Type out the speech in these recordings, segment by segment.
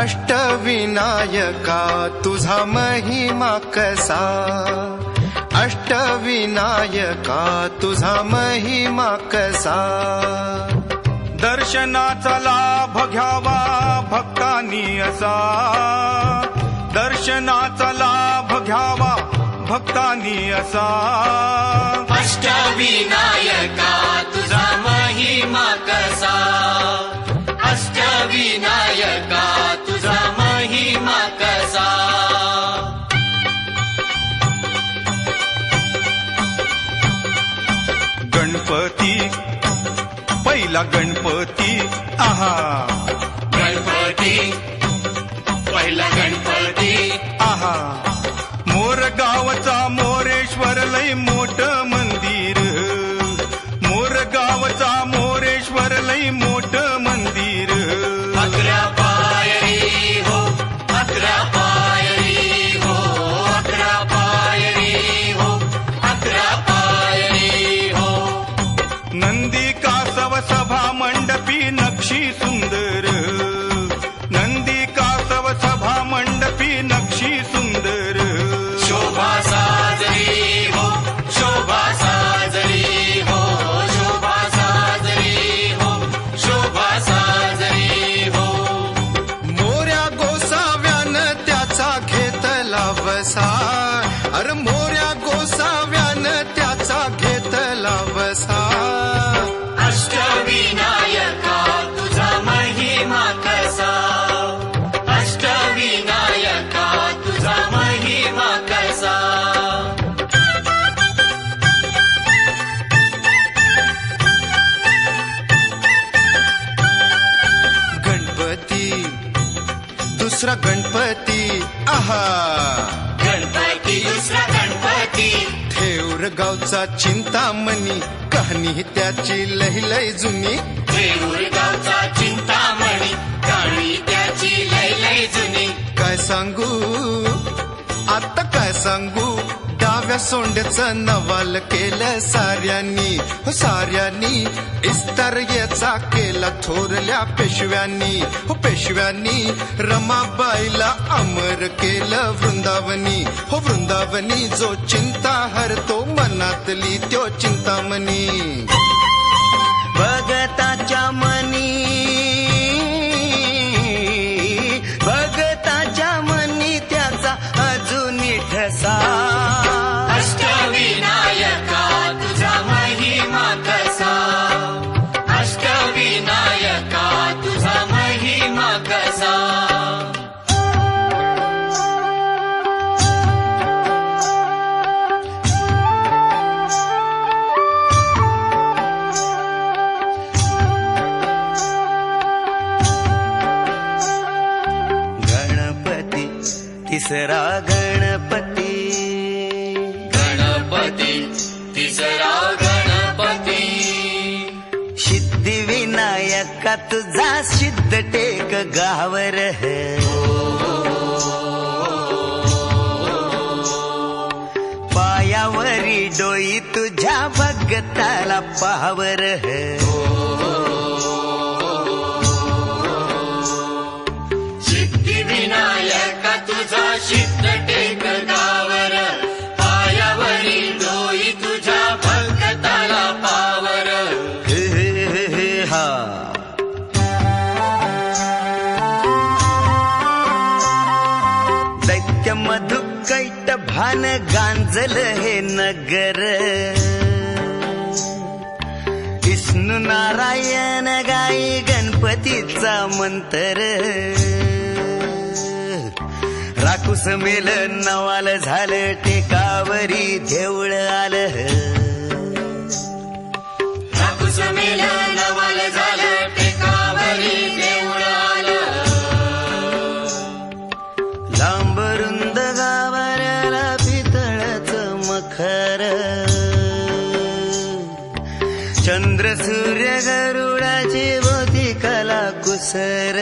अष्टविनायका तुझा महिमा कसा, अष्टविनायका तुझा महिमा कसा. दर्शनाचा लाभ घ्यावा भक्तांनी असा, दर्शनाचा लाभ घ्यावा भक्तांनी असा. अष्टविनायका तुझा महिमा कसा, अष्टविनायका तुझा महिमा कसा. गणपती पहिला गणपती आहा, गणपती पहिला गणपती आहा. मोर गावचा मोरेश्वर लय मोठ मंदिर, मोर गावचा मोरेश्वर लय मोठ मंदिर. 11 पायरी हो, 11 पायरी हो, 11 पायरी हो, 11 पायरी हो. नंदी कासव सभा मंडपी नक्षी सुंदर, नंदी कासव सभा मंडपी नक्षी सुंदर. शोभा साजरी हो, शोभा साजरी हो, शोभा साजरी हो, शोभा साजरी हो. मोऱ्या गोसाव्यानं त्याचा घेतला वसा, अरे मोऱ्या गोसाव्यानं त्याचा घेतला वसा. अष्टविनायका तुझा महिमा कसा, अष्टविनायका तुझा महिमा कसा. गणपती दुसरा गणपती आहा, गणपती दुसरा गणपती थेऊर गावचा चिंतामणी, कहाणी त्याची लय लय जुनी. देऊर गावचा चिंतामणी, कहाणी त्याची लय लय जुनी. काय सांगू आता काय सांगू, डाव्या सोंड्याचं नवाल केलं साऱ्यांनी, हो साऱ्यांनी. इस्तार्याचा केला थोरल्या पेशव्यांनी, हो पेशव्यांनी. रमाबाईला अमर केलं वृंदावनी, हो वृंदावनी. जो चिंता हरतो मनातली त्यो चिंतामणी. भगताच्या मनी, भगताच्या मनी त्याचा अजूनही ठसा. अष्टविनायका तुझा महिमा कसा, अष्टविनायका तुझा महिमा कसा. गणपती तिसरा गणपती, गणपती तिसरा गणपती. सिद्धिविनायका तुझा सिद्ध टेक गावर. पायावरी डोई तुझ्या भगताला पावर. सिद्धिविनायका तुझा सिद्ध टेक गावर, पायावरी डोई तुझ्या भक्ताला पावर. हा दैत्य मधुकैट भान गांजल हे नगर. विष्णू नारायण गाई गणपतीचा मंत्र. राकुस मेल नवाल झालं टेकावरी देऊळ आलं. राकुस मेल नवाल झालं टेकावरी देऊळ आलं. लांबरुंद गाभाऱ्याला पितळाचं मखर. चंद्र सूर्य गरुडाची भोवती कला कुसर.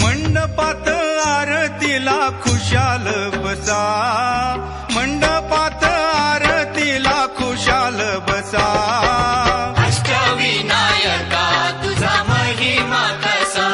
मंडपात आरतीला खुशाल बसा, मंडपात आरतीला खुशाल बसा. अष्टविनायका तुझा महिमा कसा,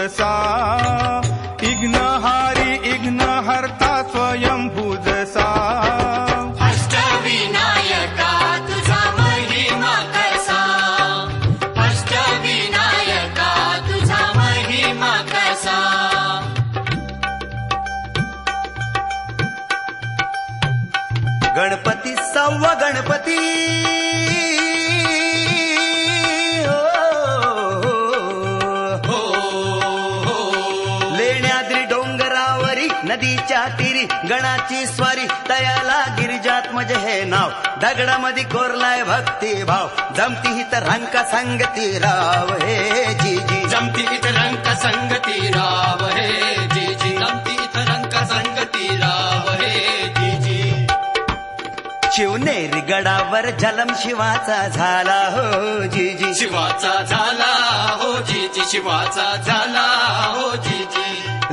जसा इग्नहारी इग्न हरता स्वयंभू जसा अष्टविनायका तुझा महिमा कसा अष्टविनायका तुझा महिमा कसा गणपती सव्वा गणपती लेण्याद्री डोंगरावरी नदीच्या तीरी गणाची स्वारी तयाला गिरिजात्मज हे नाव दगडामध्ये कोरलाय भक्ती भाव जमती हित रंका संगती राव हे जी जी जमती इतरंक संगती राव हे जी जी जमती इतरंक संगती राव हे जी जी शिवनेरी गडावर जलम शिवाचा झाला हो जी जी शिवाचा झाला हो जी जी शिवाचा झाला हो जी जी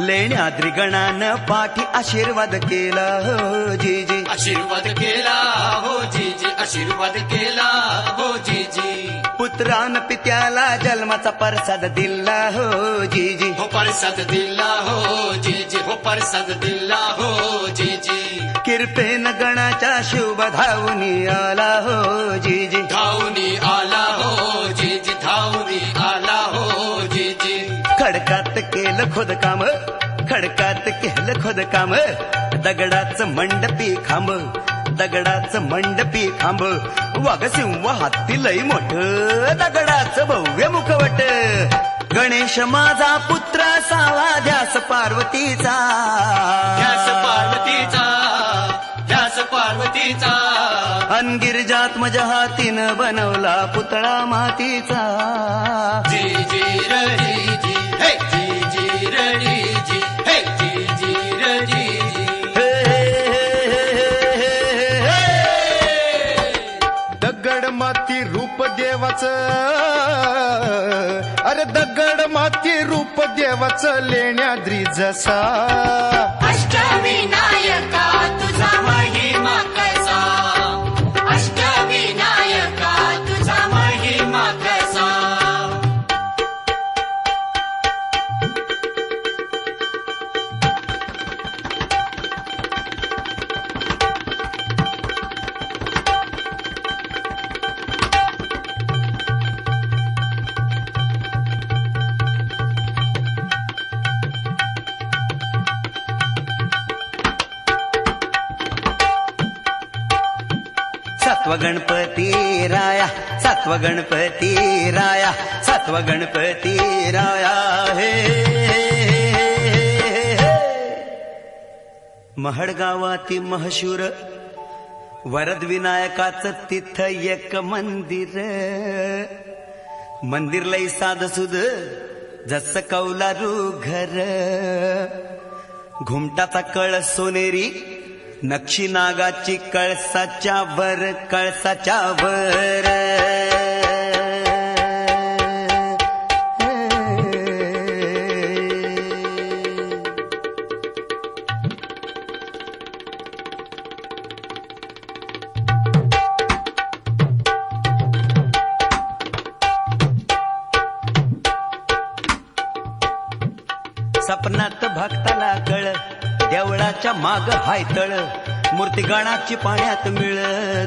लेण्याद्री गणानं पाठी आशीर्वाद केला हो जी जी आशीर्वाद केला हो जी जी आशीर्वाद केला हो जी जी पुत्रान पित्याला जन्माचा प्रसाद दिला हो जी जी हो परसाद दिला हो जी जी हो परसाद दिला हो जी जी किरपेन गणाच्या शुभ धावूनी आला हो जी जी धावनी आला हो जी जी धावनी आला हो जी जी खडकात केलं खोदकाम खडकात केलं खोदकाम दगडाचं मंडपी खांब दगडाचं मंडपी खांब वाघसिंह हाती लई मोठ दगडाचं भव्य मुखवट गणेश माझा पुत्र सावा ध्यास पार्वतीचा ध्यास पार्वतीचा ध्यास पार्वतीचा अनगिरजात्मज हातीनं बनवला पुतळा मातीचा जी जी रडी जी हे जी जी रडी जी हे जी जी रडी जी हे, हे, दगड माती रूप देवाचं अरे दगड माती रूप देवाचं लेण्याद्री जसा अष्टविनायका तुझा महिमा कसा अष्टविनायका तुझा महिमा कसा सत्व गणपती राया सत्व गणपती राया सत्व गणपती राया हे महडगावाती महशूर वरद विनायकाचं तिथं एक मंदिर मंदिर लई साध सुध जस कौलारू घर घुमटाचा कळ सोनेरी नक्षी नागाची कळसाच्या वर कळसाच्या वर सपनात भक्ताला कळ देवळाच्या माग हायतळ मूर्ती गणाची पाण्यात मिळ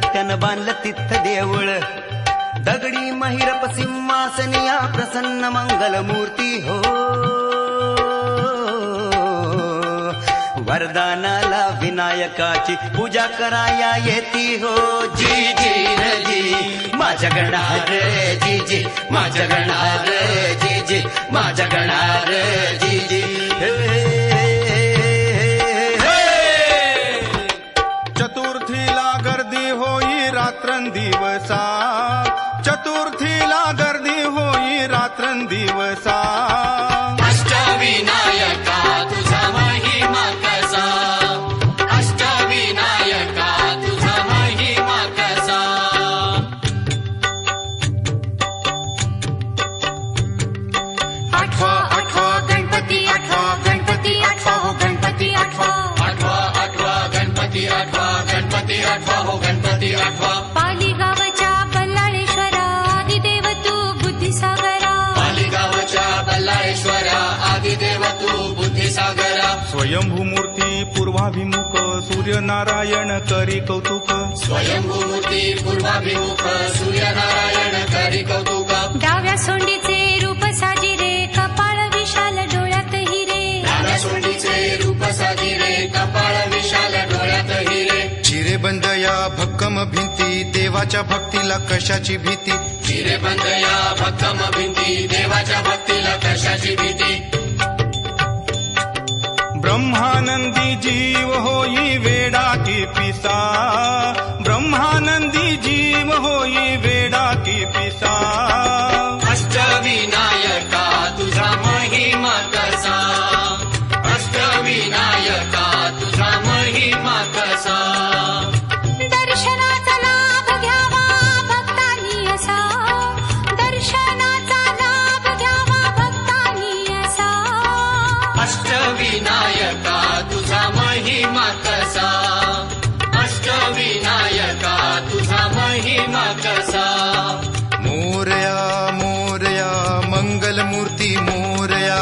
त्यानं बांधलं तिथं देवळ दगडी महिरप सिंहासनिया प्रसन्न मंगल मूर्ती हो वरदानाला विनायकाची पूजा कराया येती हो जी जी रे जी माझ्या गणार जी जी माझ्या गणार जी जी माझ्या गणार जी जी चतुर्थीला गर्दी होई रात्रंदिवसा चतुर्थीला गर्दी होई रात्रंदिवसा अष्टविनायका तुझा महिमा कसा अष्टविनायका तुझा महिमा कसा आठवा आठवा गणपती आठवा गणपती आठवा हो गणपती आठवा आठवा आठवा गणपती आठवा गणपती आठवा हो गणपती आठवा पाली गावच्या बल्लाळेश्वरा आदिदेव तू बुद्धिसागरा पालिगावच्या बल्लाळेश्वरा आदि स्वयंभू मूर्ती पूर्वाभिमुख सूर्यनारायण करी कौतुक स्वयंभूमूर्ती पूर्वाभिमुख सूर्यनारायण करी कौतुक डाव्या सोंडीचे रूप साजिरे कपाळ विशाल डोळ्यात हिरे डाव्या सोंडीचे रूप साजिरे कपाळ विशाल डोळ्यात हिरे चिरेबंद या भक्कम भिंती देवाच्या भक्तीला कशाची भीती चिरेबंद या भक्कम भिंती देवाच्या भक्तीला कशाची भीती ब्रह्मानंदी जीव होई वेडा की पिसा ब्रह्मानंदी जीव होई वेडा की पिसा अष्टविनायका तुझा महिमा कसा अष्टविनायका तुझा महिमा कसा दर्शनाचा लाभ घ्यावा भक्तांनी असा दर्शनाचा लाभ घ्यावा भक्तांनी असा अष्टविनायका तुझा महिमा कसा अष्टविनायका तुझा महिमा कसा मोरया मोरया मंगलमूर्ती मोरया